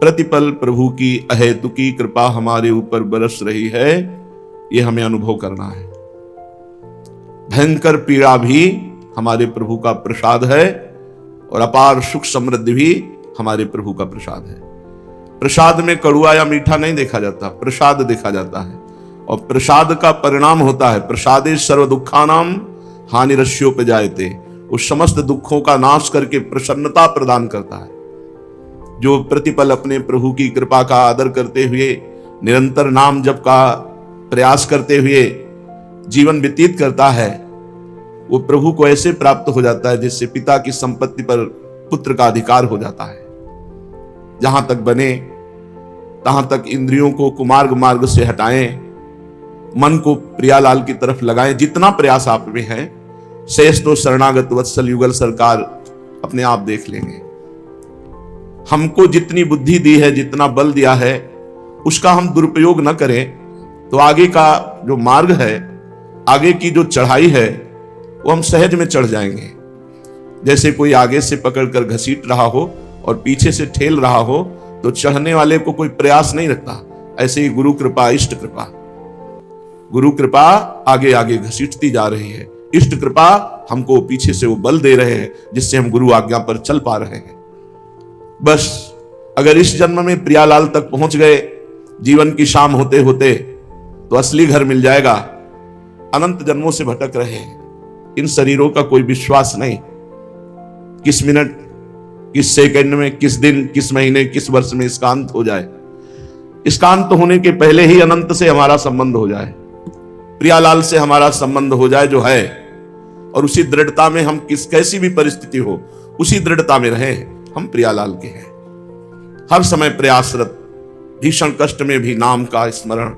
प्रतिपल प्रभु की अहेतुकी कृपा हमारे ऊपर बरस रही है, ये हमें अनुभव करना है। भयंकर पीड़ा भी हमारे प्रभु का प्रसाद है और अपार सुख समृद्धि भी हमारे प्रभु का प्रसाद है। प्रसाद में कड़ुआ या मीठा नहीं देखा जाता, प्रसाद देखा जाता है, और प्रसाद का परिणाम होता है प्रसादे सर्व दुखानाम हानिरस्योपजायते, उस समस्त दुखों का नाश करके प्रसन्नता प्रदान करता है। जो प्रतिपल अपने प्रभु की कृपा का आदर करते हुए निरंतर नाम जप का प्रयास करते हुए जीवन व्यतीत करता है, वो प्रभु को ऐसे प्राप्त हो जाता है जिससे पिता की संपत्ति पर पुत्र का अधिकार हो जाता है। जहां तक बने तहां तक इंद्रियों को कुमार्ग मार्ग से हटाएं, मन को प्रियालाल की तरफ लगाएं। जितना प्रयास आप में है, शेष तो शरणागत वत्सल युगल सरकार अपने आप देख लेंगे। हमको जितनी बुद्धि दी है, जितना बल दिया है, उसका हम दुरुपयोग न करें तो आगे का जो मार्ग है, आगे की जो चढ़ाई है, वो हम सहज में चढ़ जाएंगे। जैसे कोई आगे से पकड़कर घसीट रहा हो और पीछे से ठेल रहा हो तो चढ़ने वाले को कोई प्रयास नहीं रखता। ऐसे ही गुरु कृपा, इष्ट कृपा, गुरु कृपा आगे आगे घसीटती जा रही है, इष्ट कृपा हमको पीछे से वो बल दे रहे हैं जिससे हम गुरु आज्ञा पर चल पा रहे हैं। बस अगर इस जन्म में प्रियालाल तक पहुंच गए, जीवन की शाम होते होते, तो असली घर मिल जाएगा। अनंत जन्मों से भटक रहे हैं, इन शरीरों का कोई विश्वास नहीं। किस मिनट, किस सेकंड में, किस दिन, किस महीने, किस वर्ष में इसका अंत हो जाए। इसका अंत होने के पहले ही अनंत से हमारा संबंध हो जाए, प्रियालाल से हमारा संबंध हो जाए जो है, और उसी दृढ़ता में हम कैसी भी परिस्थिति हो, उसी दृढ़ता में रहे। हम प्रियालाल के हैं, हर समय प्रयासरत, भीषण कष्ट में भी नाम का स्मरण,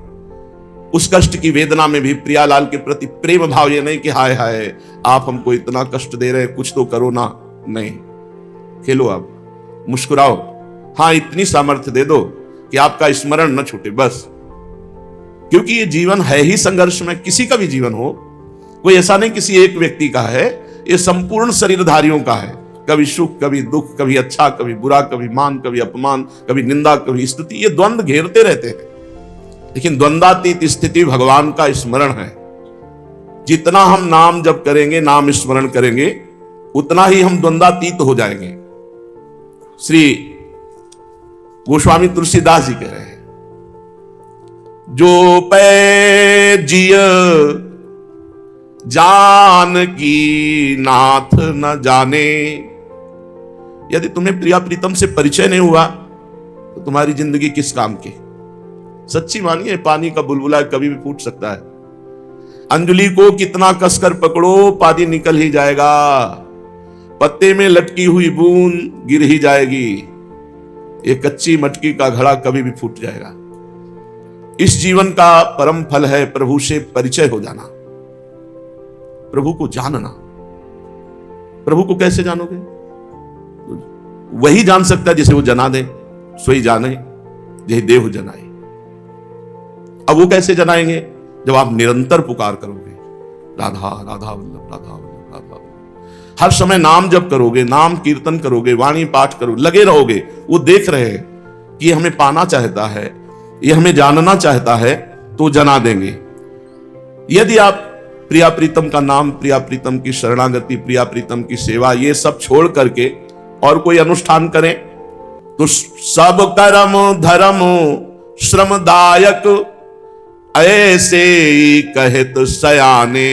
उस कष्ट की वेदना में भी प्रियालाल के प्रति प्रेम भाव। ये नहीं कि हाय हाय आप हमको इतना कष्ट दे रहे हैं, कुछ तो करो ना। नहीं, खेलो, आप मुस्कुराओ, हाँ इतनी सामर्थ्य दे दो कि आपका स्मरण न छूटे, बस। क्योंकि ये जीवन है ही संघर्ष में, किसी का भी जीवन हो, कोई ऐसा नहीं किसी एक व्यक्ति का है, ये संपूर्ण शरीरधारियों का है। कभी सुख, कभी दुख, कभी अच्छा, कभी बुरा, कभी मान, कभी अपमान, कभी निंदा, कभी स्तुति, ये द्वंद्व घेरते रहते हैं। लेकिन द्वंद्वातीत स्थिति भगवान का स्मरण है। जितना हम नाम जप करेंगे, नाम स्मरण करेंगे, उतना ही हम द्वंद्वातीत हो जाएंगे। श्री गोस्वामी तुलसीदास जी कह रहे हैं, जो पै जिय जान की नाथ न जाने। यदि तुम्हें प्रिया प्रीतम से परिचय नहीं हुआ तो तुम्हारी जिंदगी किस काम की। सच्ची मानिए, पानी का बुलबुला कभी भी फूट सकता है। अंजलि को कितना कसकर पकड़ो, पानी निकल ही जाएगा। पत्ते में लटकी हुई बूंद गिर ही जाएगी। ये कच्ची मटकी का घड़ा कभी भी फूट जाएगा। इस जीवन का परम फल है प्रभु से परिचय हो जाना, प्रभु को जानना। प्रभु को कैसे जानोगे? वही जान सकता है जिसे वो जना दे, सोई जाने यही देव जनाए। अब वो कैसे जनाएंगे? जब आप निरंतर पुकार करोगे, राधा राधा वल्लभ, राधा वल्लभ, राधा वल्लभ। हर समय नाम जप करोगे, नाम कीर्तन करोगे, वाणी पाठ करोगे, लगे रहोगे। वो देख रहे हैं कि ये हमें पाना चाहता है, ये हमें जानना चाहता है, तो जना देंगे। यदि आप प्रिया प्रीतम का नाम, प्रिया प्रीतम की शरणागति, प्रिया प्रीतम की सेवा, ये सब छोड़ करके और कोई अनुष्ठान करें तो सब कर्म धर्म श्रमदायक ऐसे कहत सयाने,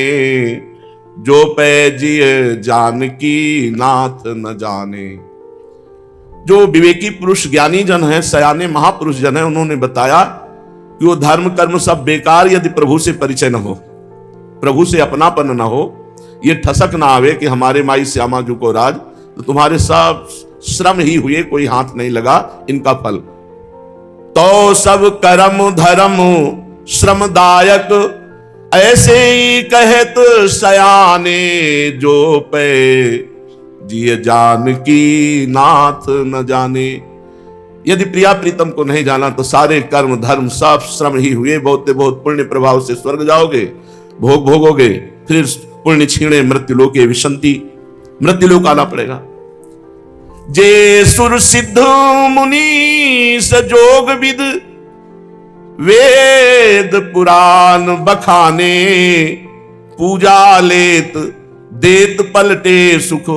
जो पै जिय जानकी नाथ न जाने। जो विवेकी पुरुष ज्ञानी जन है, सयाने महापुरुष जन है, उन्होंने बताया कि वो धर्म कर्म सब बेकार यदि प्रभु से परिचय न हो, प्रभु से अपनापन न हो, ये ठसक ना आवे कि हमारे माई श्यामा जी को राज, तो तुम्हारे सब श्रम ही हुए, कोई हाथ नहीं लगा इनका फल। तो सब कर्म धर्म श्रमदायक ऐसे ही कहत सयाने, जो पे जिय जानकी नाथ न जाने। यदि प्रिया प्रीतम को नहीं जाना तो सारे कर्म धर्म सब श्रम ही हुए। बहुत बहुत पुण्य प्रभाव से स्वर्ग जाओगे, भोग भोगोगे, फिर पुण्य छीणे मृत्युलोके विशंति, मृत्युलोक आना पड़ेगा। जे सुर सिद्ध मुनि जोग विद, वेद पुराण बखाने, पूजा लेत देत पलटे सुख,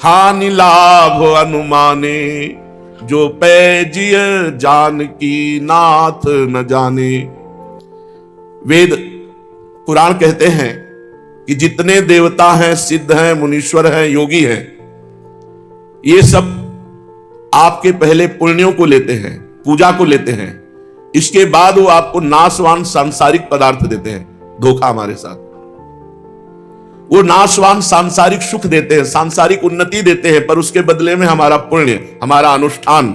हानि लाभ अनुमाने, जो पैजिय जानकी नाथ न जाने। वेद पुराण कहते हैं कि जितने देवता हैं, सिद्ध हैं, मुनीश्वर हैं, योगी हैं, ये सब आपके पहले पुण्यों को लेते हैं, पूजा को लेते हैं, इसके बाद वो आपको नाशवान सांसारिक पदार्थ देते हैं। धोखा हमारे साथ, वो नाशवान सांसारिक सुख देते हैं, सांसारिक उन्नति देते हैं, पर उसके बदले में हमारा पुण्य, हमारा अनुष्ठान,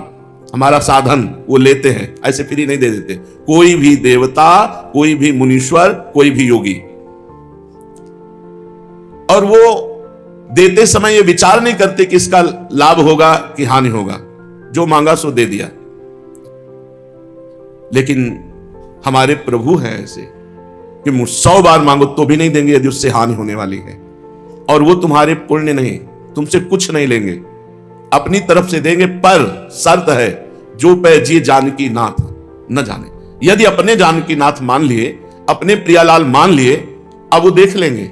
हमारा साधन वो लेते हैं। ऐसे फ्री नहीं दे देते कोई भी देवता, कोई भी मुनीश्वर, कोई भी योगी। और वो देते समय ये विचार नहीं करते कि इसका लाभ होगा कि हानि होगा, जो मांगा सो दे दिया। लेकिन हमारे प्रभु हैं ऐसे कि 100 बार मांगो तो भी नहीं देंगे यदि उससे हानि होने वाली है। और वो तुम्हारे पुण्य नहीं, तुमसे कुछ नहीं लेंगे, अपनी तरफ से देंगे, पर शर्त है जो पैजिए जानकी नाथ न जाने। यदि अपने जानकी नाथ मान लिए, अपने प्रियालाल मान लिए, अब वो देख लेंगे।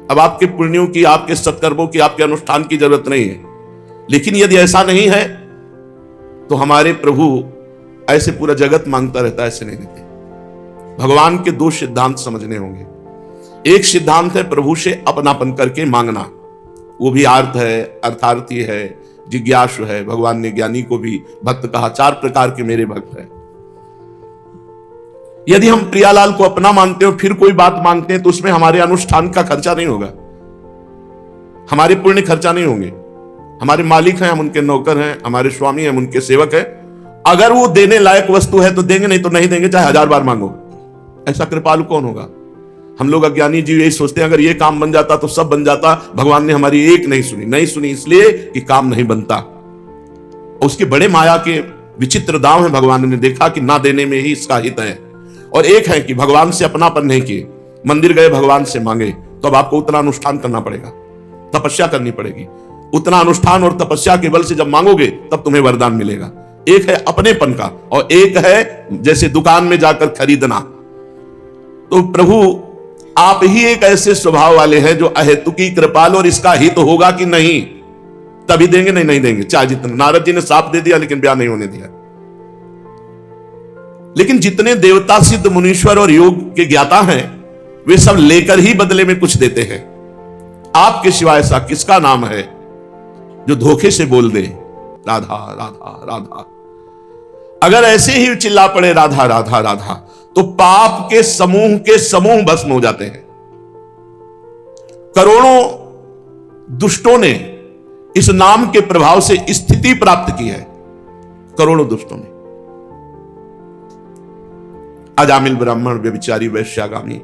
अब आपके पुण्यों की, आपके सत्कर्मों की, आपके अनुष्ठान की जरूरत नहीं है। लेकिन यदि ऐसा नहीं है तो हमारे प्रभु ऐसे पूरा जगत मांगता रहता है, ऐसे नहीं देते। भगवान के 2 सिद्धांत समझने होंगे। एक सिद्धांत है प्रभु से अपनापन करके मांगना, वो भी आर्त है, अर्थार्थी है, जिज्ञासु है। भगवान ने ज्ञानी को भी भक्त कहा, 4 प्रकार के मेरे भक्त हैं। यदि हम प्रियालाल को अपना मानते हो, फिर कोई बात मांगते हैं, तो उसमें हमारे अनुष्ठान का खर्चा नहीं होगा, हमारे पुण्य खर्चा नहीं होंगे। हमारे मालिक हैं, हम उनके नौकर हैं, हमारे स्वामी हैं, हम उनके सेवक हैं। अगर वो देने लायक वस्तु है तो देंगे, नहीं तो नहीं देंगे, चाहे 1000 बार मांगो। ऐसा कृपालु कौन होगा? हम लोग अज्ञानी जीव यही सोचते हैं अगर ये काम बन जाता तो सब बन जाता। भगवान ने हमारी एक नहीं सुनी, नहीं सुनी इसलिए कि काम नहीं बनता। उसके बड़े माया के विचित्र दाव हैं। भगवान ने देखा कि ना देने में ही इसका हित है। और एक है कि भगवान से अपनापन नहीं किए, मंदिर गए, भगवान से मांगे, तो अब आपको उतना अनुष्ठान करना पड़ेगा, तपस्या करनी पड़ेगी। उतना अनुष्ठान और तपस्या के बल से जब मांगोगे तब तुम्हें वरदान मिलेगा। एक है अपनेपन का, और एक है जैसे दुकान में जाकर खरीदना। तो प्रभु आप ही एक ऐसे स्वभाव वाले हैं जो अहेतुकी कृपाल, और इसका हित होगा कि नहीं तभी देंगे, नहीं देंगे चाहे जितना। नारद जी ने साफ दे दिया लेकिन ब्याह नहीं होने दिया। लेकिन जितने देवता, सिद्ध, मुनीश्वर और योग के ज्ञाता हैं, वे सब लेकर ही बदले में कुछ देते हैं। आपके सिवाय ऐसा किसका नाम है जो धोखे से बोल दे राधा राधा राधा? अगर ऐसे ही चिल्ला पड़े राधा राधा राधा, तो पाप के समूह भस्म हो जाते हैं। करोड़ों दुष्टों ने इस नाम के प्रभाव से स्थिति प्राप्त की है, करोड़ों दुष्टों ने। अजामिल ब्राह्मण व्यभिचारी वैश्यागामी,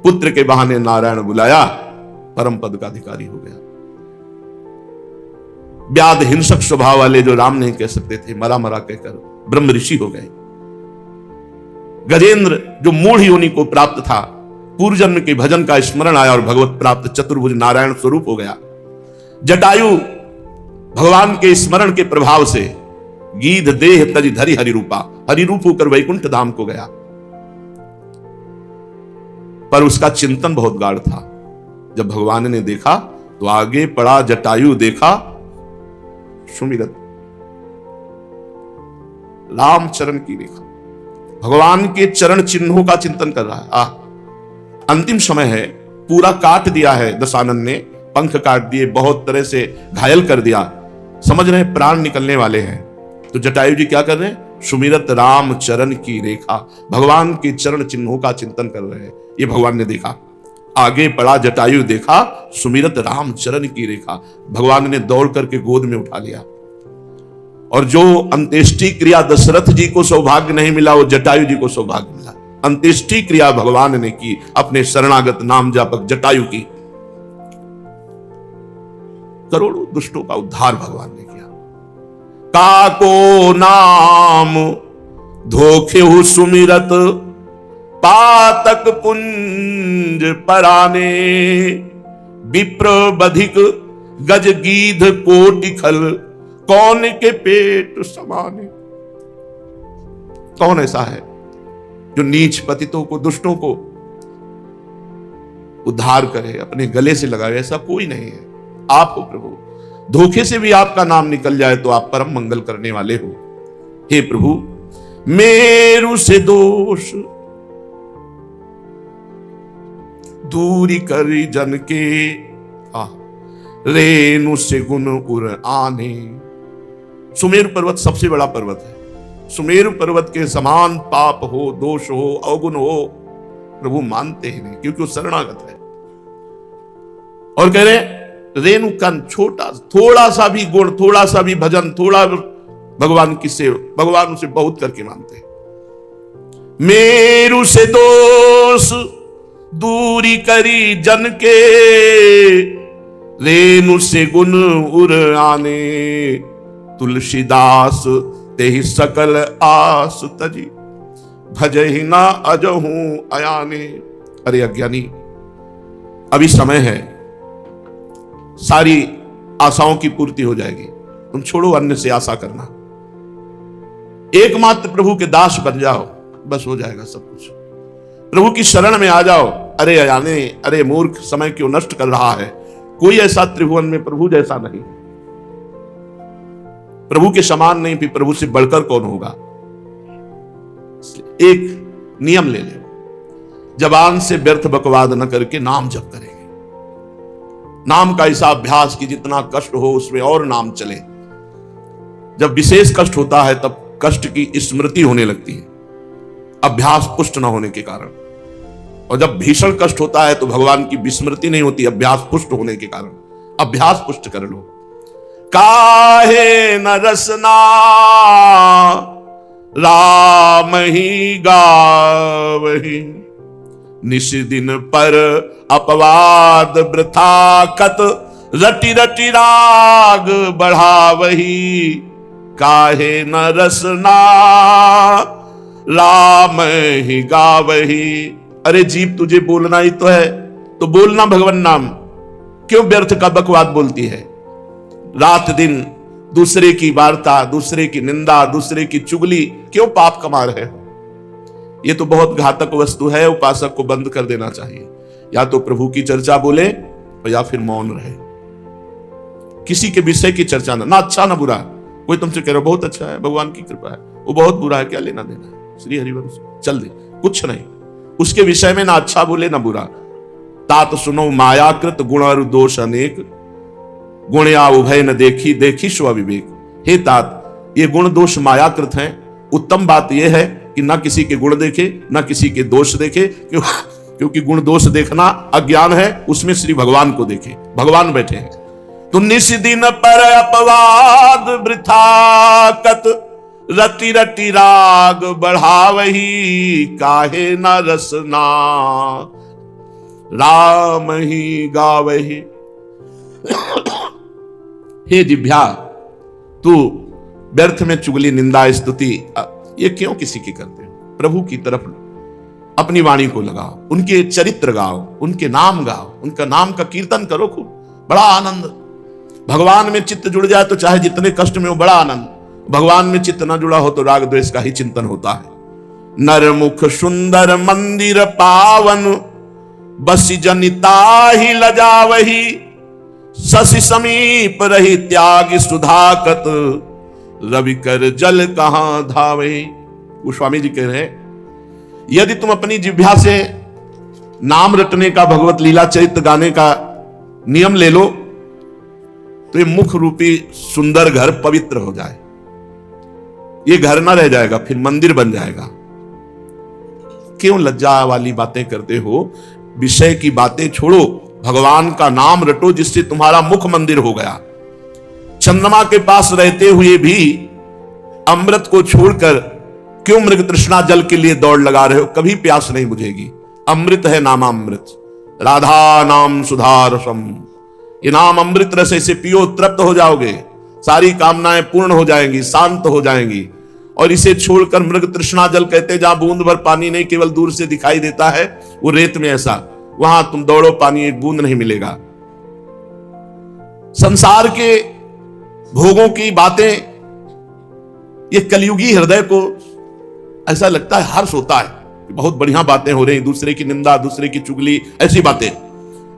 पुत्र के बहाने नारायण बुलाया, परम पद का अधिकारी हो गया। व्याध हिंसक स्वभाव वाले जो राम नहीं कह सकते थे, मरा मरा कहकर ब्रह्म ऋषि हो गए। गजेंद्र जो मूढ़ योनि को प्राप्त था, पूर्व जन्म के भजन का स्मरण आया और भगवत प्राप्त चतुर्भुज नारायण स्वरूप हो गया। जटायु भगवान के स्मरण के प्रभाव से गीध देह तज धरि हरिरूपा, हरिरूप होकर वैकुंठ धाम को गया। पर उसका चिंतन बहुत गाढ़ था। जब भगवान ने देखा तो आगे पड़ा जटायु, देखा सुमिरत राम चरण की रेखा, भगवान के चरण चिन्हों का चिंतन कर रहा है। अंतिम समय है, पूरा काट दिया है दशानन ने, पंख काट दिए, बहुत तरह से घायल कर दिया, समझ रहे प्राण निकलने वाले हैं। तो जटायु जी क्या कर रहे हैं? सुमिरत राम चरण की रेखा, भगवान के चरण चिन्हों का चिंतन कर रहे हैं। ये भगवान ने देखा। आगे पड़ा जटायु, देखा सुमिरत राम चरण की रेखा, भगवान ने दौड़ करके गोद में उठा लिया। और जो अंत्येष्टि क्रिया दशरथ जी को सौभाग्य नहीं मिला, वो जटायु जी को सौभाग्य मिला। अंत्येष्टि क्रिया भगवान ने की, अपने शरणागत नाम जापक जटायु की। करोड़ों दुष्टों का उद्धार भगवान ने किया। काको नाम धोखे सुमिरत, पातक पुंज पराने, विप्र बधिक गज गीध कोटि खल, कौन के पेट समाने। कौन ऐसा है जो नीच पतितों को, दुष्टों को उद्धार करे, अपने गले से लगावे? ऐसा कोई नहीं है। आप हो प्रभु। धोखे से भी आपका नाम निकल जाए तो आप परम मंगल करने वाले हो। हे प्रभु, मेरु से दोष दूरी करी जन के, रेणु से गुण उर आने। सुमेरु पर्वत सबसे बड़ा पर्वत है। सुमेरु पर्वत के समान पाप हो, दोष हो, अवगुण हो, प्रभु मानते ही नहीं, क्योंकि वो शरणागत है। और कह रहे रेणु कण, छोटा थोड़ा सा भी गुण, थोड़ा सा भी भजन, थोड़ा भगवान की सेवा, भगवान उसे बहुत करके मानते हैं। मेरु से दोष दूरी करी जन के, रेणु से गुण उर आने। तुलसीदास तेहि सकल आस तजी, भजहि ना अजहू अयाने। अरे अज्ञानी, अभी समय है, सारी आशाओं की पूर्ति हो जाएगी। तुम छोड़ो अन्य से आशा करना, एकमात्र प्रभु के दास बन जाओ, बस हो जाएगा सब कुछ। प्रभु की शरण में आ जाओ। अरे अयाने, अरे मूर्ख, समय क्यों नष्ट कर रहा है? कोई ऐसा त्रिभुवन में प्रभु जैसा नहीं, प्रभु के समान नहीं, भी प्रभु से बढ़कर कौन होगा? एक नियम ले ले, जबान से व्यर्थ बकवाद न करके नाम जप करेंगे। नाम का ऐसा अभ्यास कि जितना कष्ट हो उसमें और नाम चले। जब विशेष कष्ट होता है तब कष्ट की स्मृति होने लगती है, अभ्यास पुष्ट न होने के कारण। और जब भीषण कष्ट होता है तो भगवान की विस्मृति नहीं होती, अभ्यास पुष्ट होने के कारण। अभ्यास पुष्ट कर लो। काहे न रसना राम ही गावही, निश दिन पर अपवाद वृथा कत, रटि रटि राग बढ़ावही। काहे न रसना राम ही गावही। अरे जीव, तुझे बोलना ही तो है, तो बोलना भगवान नाम। क्यों व्यर्थ का बकवाद बोलती है? रात दिन दूसरे की वार्ता, दूसरे की निंदा, दूसरे की चुगली, क्यों पाप कमा रहे हो? ये तो बहुत घातक वस्तु है। उपासक को बंद कर देना चाहिए। या तो प्रभु की चर्चा बोले या फिर मौन रहे। किसी के विषय की चर्चा ना अच्छा ना बुरा। कोई तुमसे कह रहा बहुत अच्छा है, भगवान की कृपा है, वो बहुत बुरा है, क्या लेना देना है? श्री हरिवंश चल दे, कुछ नहीं। उसके विषय में ना अच्छा बोले ना बुरा। तात सुनो मायाकृत गुण और दोष अनेक, गुण या उभय न देखी, देखी स्व विवेक। हे तात, ये गुण दोष मायाकृत हैं। उत्तम बात यह है कि ना किसी के गुण देखे ना किसी के दोष देखे, क्योंकि गुण दोष देखना अज्ञान है। उसमें श्री भगवान को देखे, भगवान बैठे हैं। तो निस दिन पर अपवाद वृथा कत, रति रति राग बढ़ावही। काहे न रसना राम ही गावही। हे जिह्वा, तू व्यर्थ में चुगली, निंदा, स्तुति ये क्यों किसी की करते हो? प्रभु की तरफ अपनी वाणी को लगाओ, उनके चरित्र गाओ, उनके नाम गाओ, उनका नाम का कीर्तन करो खूब। बड़ा आनंद। भगवान में चित्त जुड़ जाए तो चाहे जितने कष्ट में हो, बड़ा आनंद। भगवान में चित्त न जुड़ा हो तो राग द्वेष का ही चिंतन होता है। नर मुख सुंदर मंदिर पावन, बसी जनिता ही लजावही। शशि समीप रही त्याग सुधाकत, रवि कर जल कहां धावे। वो स्वामी जी कह रहे हैं, यदि तुम अपनी जिह्वा से नाम रटने का, भगवत लीला चरित्र गाने का नियम ले लो तो ये मुख रूपी सुंदर घर पवित्र हो जाए। ये घर ना रह जाएगा, फिर मंदिर बन जाएगा। क्यों लज्जा वाली बातें करते हो? विषय की बातें छोड़ो, भगवान का नाम रटो, जिससे तुम्हारा मुख मंदिर हो गया। चंद्रमा के पास रहते हुए भी अमृत को छोड़कर क्यों मृग तृष्णा जल के लिए दौड़ लगा रहे हो? कभी प्यास नहीं बुझेगी। अमृत है नामामृत, राधा नाम सुधारसम। ये नाम अमृत रस से पियो, तृप्त हो जाओगे, सारी कामनाएं पूर्ण हो जाएंगी, शांत हो जाएंगी। और इसे छोड़कर मृग तृष्णा जल कहते, जहां बूंद भर पानी नहीं, केवल दूर से दिखाई देता है, वो रेत में ऐसा, वहां तुम दौड़ो, पानी एक बूंद नहीं मिलेगा। संसार के भोगों की बातें, ये कलयुगी हृदय को ऐसा लगता है हर्ष होता है, बहुत बढ़िया बातें हो रही, दूसरे की निंदा, दूसरे की चुगली, ऐसी बातें।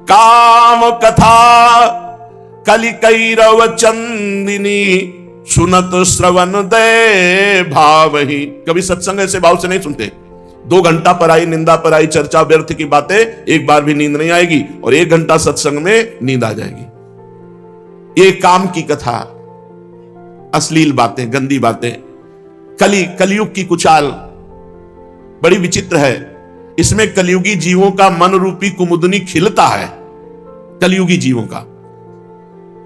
काम कथा कलि कैरव चंदिनी सुनत श्रवण दे भावही। कभी सत्संग ऐसे भाव से नहीं सुनते। 2 घंटा पराई निंदा, पराई चर्चा, व्यर्थ की बातें, एक बार भी नींद नहीं आएगी, और 1 घंटा सत्संग में नींद आ जाएगी। ये काम की कथा, अश्लील बातें, गंदी बातें, कलयुग की कुचाल बड़ी विचित्र है। इसमें कलयुगी जीवों का मन रूपी कुमुदनी खिलता है। कलयुगी जीवों का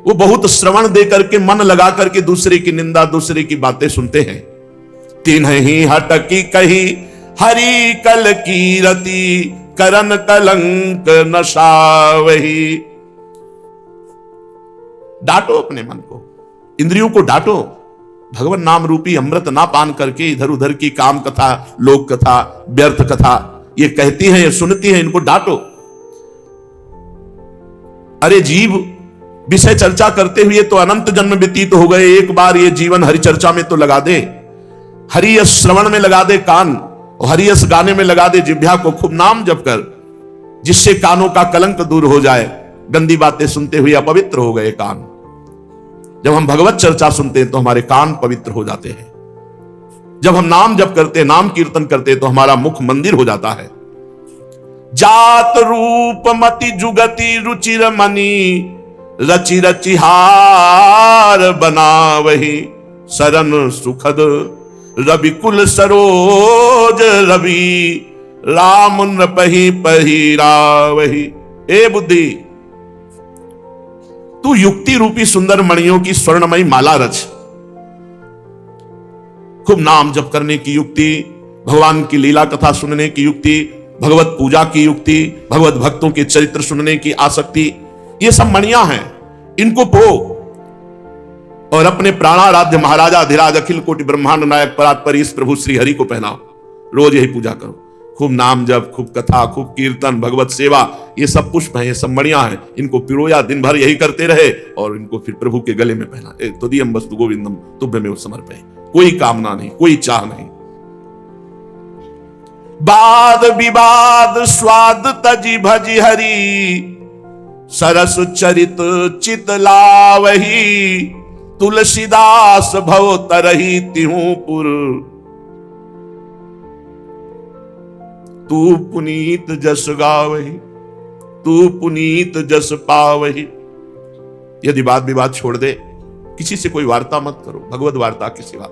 वो बहुत श्रवण दे करके, मन लगा करके दूसरे की निंदा, दूसरे की बातें सुनते हैं। तिन्हि हटकी कही हरि कल कीरति करन कलंक नशावही। डांटो अपने मन को, इंद्रियों को डांटो। भगवान नाम रूपी अमृत ना पान करके इधर उधर की काम कथा, लोक कथा, व्यर्थ कथा ये कहती हैं, ये सुनती हैं, इनको डांटो। अरे जीव, विषय चर्चा करते हुए तो अनंत जन्म व्यतीत हो गए, एक बार ये जीवन हरि चर्चा में तो लगा दे, हरि यश श्रवण में लगा दे कान, और हरि यश गाने में लगा दे जिह्वा को, खूब नाम जप कर, जिससे कानों का कलंक दूर हो जाए। गंदी बातें सुनते हुए अपवित्र हो गए कान। जब हम भगवत चर्चा सुनते हैं तो हमारे कान पवित्र हो जाते हैं। जब हम नाम जप करते, नाम कीर्तन करते तो हमारा मुख मंदिर हो जाता है। जात रूप मति जुगति रुचिर मनी रचि रचि हार बनावही। सरन सुखद रवि कुल सरोज रवि राम नृपहि पहिरावही। ए बुद्धि, तू युक्ति रूपी सुंदर मणियों की स्वर्णमयी माला रच। खूब नाम जप करने की युक्ति, भगवान की लीला कथा सुनने की युक्ति, भगवत पूजा की युक्ति, भगवत भक्तों के चरित्र सुनने की आसक्ति, ये सब मणियां हैं। इनको पो और अपने प्राणाराध्य महाराजा अधिराज अखिल कोटि ब्रह्मांड नायक परात्पर इस प्रभु श्री हरि को पहनाओ। रोज यही पूजा करो। खूब नाम जप, खूब कथा, खूब कीर्तन, भगवत सेवा, ये सब पुष्प हैं, ये सब मणियां हैं। इनको पिरोया, दिन भर यही करते रहे और इनको फिर प्रभु के गले में पहना। तुदीयम वस्तु गोविंदम तुभ्यमेव समर्पये। कोई कामना नहीं, कोई चाह नहीं। वाद विवाद स्वाद तजी भजी हरि सरस चरित चित लावही। तुलसीदास भव तरही तिहुपुर तू पुनीत जस गावही। तू पुनीत जस पावही। यदि वाद विवाद छोड़ दे, किसी से कोई वार्ता मत करो, भगवत वार्ता के सिवा,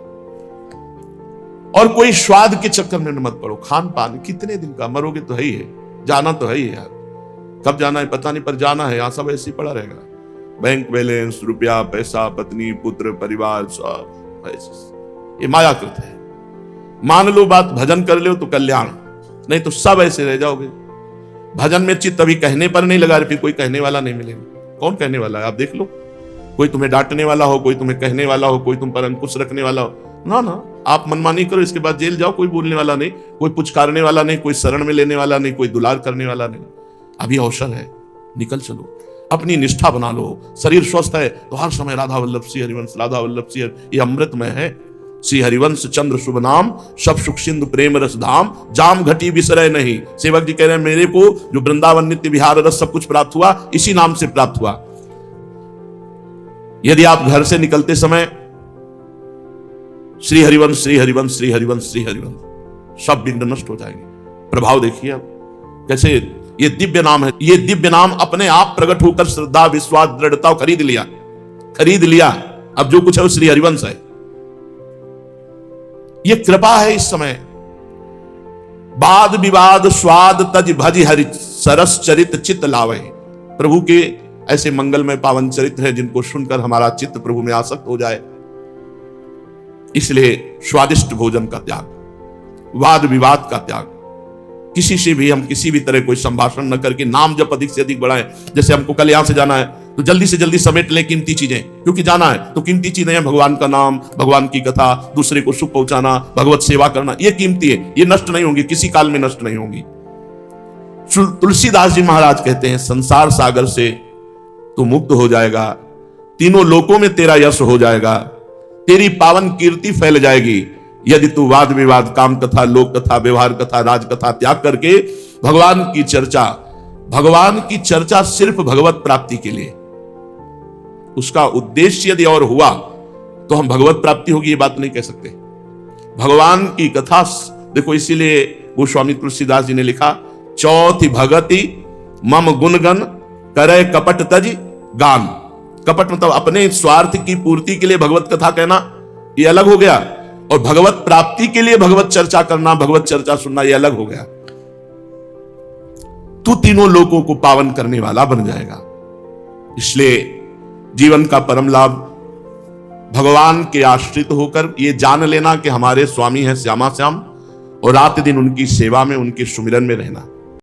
और कोई स्वाद के चक्कर में मत पड़ो। खान पान कितने दिन का, मरोगे तो है ही है, जाना तो है ही है यार। कब जाना है पता नहीं, पर जाना है। यहां सब ऐसे ही पड़ा रहेगा। बैंक बैलेंस, रुपया पैसा, पत्नी पुत्र परिवार, सब ऐसे, ये मायाकृत है। मान लो बात, भजन कर लो तो कल्याण, नहीं तो सब ऐसे रह जाओगे। भजन में चित्त अभी कहने पर नहीं लगा, फिर कोई कहने वाला नहीं मिलेगा। कौन कहने वाला है आप देख लो। कोई तुम्हें डांटने वाला हो, कोई तुम्हें कहने वाला हो, कोई तुम पर अंकुश रखने वाला हो, ना आप मनमानी करो, इसके बाद जेल जाओ। कोई बोलने वाला नहीं, कोई पुचकारने वाला नहीं, कोई शरण में लेने वाला नहीं, कोई दुलार करने वाला नहीं। अभी अवसर है, निकल चलो, अपनी निष्ठा बना लो। शरीर स्वस्थ है तो हर समय राधा वल्लभ श्री हरिवंश, राधा वल्लभ श्री, ये अमृतमय है। श्री हरिवंश चंद्र शुभ नाम, सब सुख सिंधु प्रेम रस धाम, जाम घटी विसरय नहीं। सेवक जी कह रहे हैं मेरे को जो वृंदावन नित्य विहार रस सब कुछ प्राप्त हुआ, इसी नाम से प्राप्त हुआ। यदि आप घर से निकलते समय श्री हरिवंश श्री हरिवंश श्री हरिवंश श्री हरिवंश, सब बिंद नष्ट हो जाएंगे। प्रभाव देखिए आप कैसे, ये दिव्य नाम है। ये दिव्य नाम अपने आप प्रकट होकर श्रद्धा विश्वास दृढ़ता खरीद लिया। अब जो कुछ है वो श्री हरिवंश है। ये कृपा है इस समय। वाद विवाद स्वाद तज भज हरि सरस चरित चित लावे। प्रभु के ऐसे मंगलमय पावन चरित्र है जिनको सुनकर हमारा चित्त प्रभु में आसक्त हो जाए। इसलिए स्वादिष्ट भोजन का त्याग, वाद विवाद का त्याग, किसी से भी हम किसी भी तरह कोई संभाषण न करके नाम जप अधिक से अधिक बढ़ाएं। जैसे हमको कल यहां से जाना है तो जल्दी से जल्दी समेट लें कीमती चीजें, क्योंकि जाना है तो कीमती चीजें हैं भगवान का नाम, भगवान की कथा, दूसरे को सुख पहुंचाना, भगवत सेवा करना, ये कीमती है, ये नष्ट नहीं होंगी, किसी काल में नष्ट नहीं होंगी। तुलसीदास जी महाराज कहते हैं संसार सागर से तू मुक्त हो जाएगा, तीनों लोकों में तेरा यश हो जाएगा, तेरी पावन कीर्ति फैल जाएगी यदि तू वाद विवाद, काम कथा, लोक कथा, व्यवहार कथा, राज कथा त्याग करके भगवान की चर्चा सिर्फ भगवत प्राप्ति के लिए, उसका उद्देश्य यदि और हुआ तो हम भगवत प्राप्ति होगी ये बात नहीं कह सकते। भगवान की कथा देखो, इसीलिए गोस्वामी तुलसीदास जी ने लिखा, चौथी भगति मम गुणगन करे कपट तज गान। कपट मतलब अपने स्वार्थ की पूर्ति के लिए भगवत कथा कहना, ये अलग हो गया, और भगवत प्राप्ति के लिए भगवत चर्चा करना, भगवत चर्चा सुनना, ये अलग हो गया। तू तीनों लोगों को पावन करने वाला बन जाएगा। इसलिए जीवन का परम लाभ भगवान के आश्रित होकर ये जान लेना कि हमारे स्वामी हैं श्यामा श्याम, और रात दिन उनकी सेवा में, उनके सुमिरन में रहना।